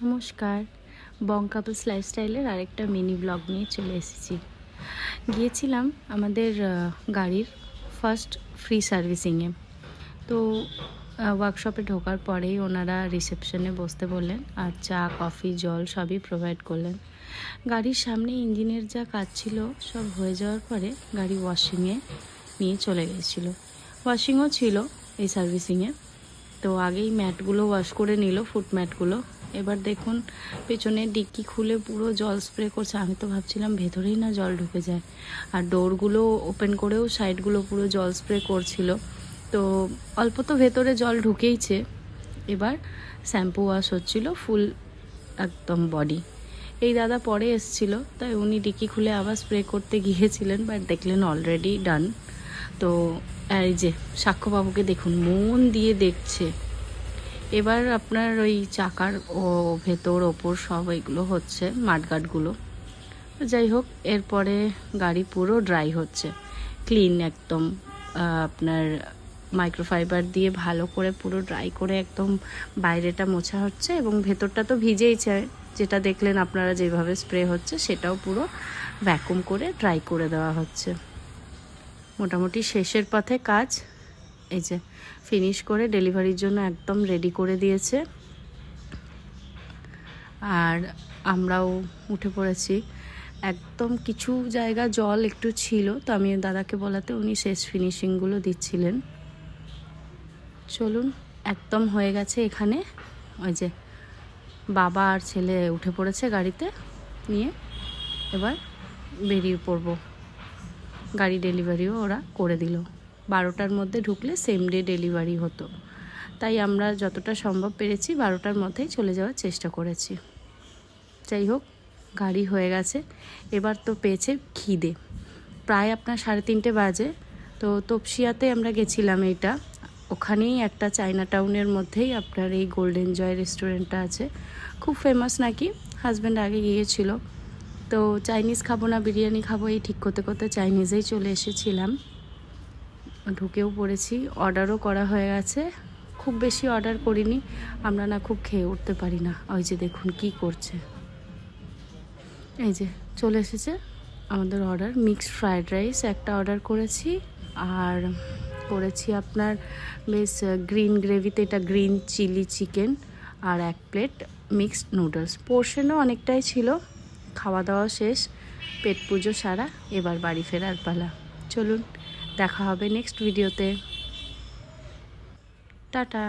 নমস্কার, বং কাপলস লাইফস্টাইলের আরেকটা mini blog নিয়ে চলে এসেছি। গিয়েছিলাম আমাদের গাড়ির ফার্স্ট ফ্রি সার্ভিসিংয়ে। তো ওয়ার্কশপে ঢোকার পরেই ওনারা রিসেপশনে বসতে বললেন, আর চা, কফি, জল সবই প্রোভাইড করলেন। গাড়ির সামনে ইঞ্জিনের যা কাজ ছিল সব হয়ে যাওয়ার পরে গাড়ি ওয়াশিংয়ে নিয়ে চলে গেছিলো। ওয়াশিংও ছিল এই সার্ভিসিংয়ে। তো আগেই ম্যাটগুলো ওয়াশ করে নিল, ফুট ম্যাটগুলো। এবার দেখুন পেছনে ডিক্কি খুলে পুরো জল স্প্রে করছে। আমি তো ভাবছিলাম ভেতরেই না জল ঢুকে যায়। আর ডোরগুলো ওপেন করেও সাইডগুলো পুরো জল স্প্রে করছিল। তো অল্প তো ভেতরে জল ঢুকেইছে। এবার শ্যাম্পু ওয়াশ হচ্ছিল ফুল একদম বডি। এই দাদা পরে এসছিল, তাই উনি ডিক্কি খুলে আবার স্প্রে করতে গিয়েছিলেন, বাট দেখলেন অলরেডি ডান। তো এই যে সাক্ষ্যবাবুকে দেখুন মন দিয়ে দেখছে। এবার আপনার ওই চাকার ভেতর ওপর সব এগুলো হচ্ছে, মাঠগাটগুলো। যাই হোক, এরপরে গাড়ি পুরো ড্রাই হচ্ছে, ক্লিন একদম। আপনার মাইক্রোফাইবার দিয়ে ভালো করে পুরো ড্রাই করে একদম বাইরেটা মোছা হচ্ছে, এবং ভেতরটা তো ভিজেইছে, যেটা দেখলেন আপনারা যেভাবে স্প্রে হচ্ছে সেটাও পুরো ভ্যাকুম করে ড্রাই করে দেওয়া হচ্ছে। মোটামুটি শেষের পথে কাজ। এই যে ফিনিশ করে ডেলিভারির জন্য একদম রেডি করে দিয়েছে। আর আমরাও উঠে পড়েছি। একদম কিছু জায়গা জল একটু ছিল, তো আমি দাদাকে বলাতে উনি শেষ ফিনিশিংগুলো দিচ্ছিলেন। চলুন, একদম হয়ে গেছে এখানে। ওই যে বাবা আর ছেলে উঠে পড়েছে গাড়িতে নিয়ে, এবার বেরিয়ে পড়ব। গাড়ি ডেলিভারিও ওরা করে দিল। 12টার মধ্যে ঢুকলে সেম ডে ডেলিভারি হতো, তাই আমরা যতটা সম্ভব পেরেছি 12টার মধ্যেই চলে যাওয়ার চেষ্টা করেছি। যাই হোক, গাড়ি হয়ে গেছে। এবার তো পেয়েছে খিদে। প্রায় আপনার 3:30 বাজে। তো তপসিয়াতে আমরা গেছিলাম। এইটা ওখানেই একটা চায়না টাউনের মধ্যেই আপনার এই গোল্ডেন জয় রেস্টুরেন্টটা আছে, খুব ফেমাস নাকি। হাজব্যান্ড আগে গিয়েছিল। তো চাইনিজ খাবো না বিরিয়ানি খাবো, এই ঠিক করতে করতে চাইনিজেই চলে এসেছিলাম। ঢুকেও পড়েছি, অর্ডারও করা হয়ে গেছে। খুব বেশি অর্ডার করিনি, আমরা না খুব খেয়ে উঠতে পারি না। ওই যে দেখুন কি করছে। এই যে চলে এসেছে আমাদের অর্ডার। মিক্সড ফ্রায়েড রাইস একটা অর্ডার করেছি, আর করেছি আপনার বেশ গ্রিন গ্রেভিতে এটা গ্রিন চিলি চিকেন, আর 1 প্লেট মিক্সড নুডলস। পোর্শনও অনেকটাই ছিল। খাওয়া দাওয়া শেষ, পেট পুজো সারা, এবার বাড়ি ফেরার পালা। চলুন, দেখা হবে নেক্সট ভিডিওতে। টাটা।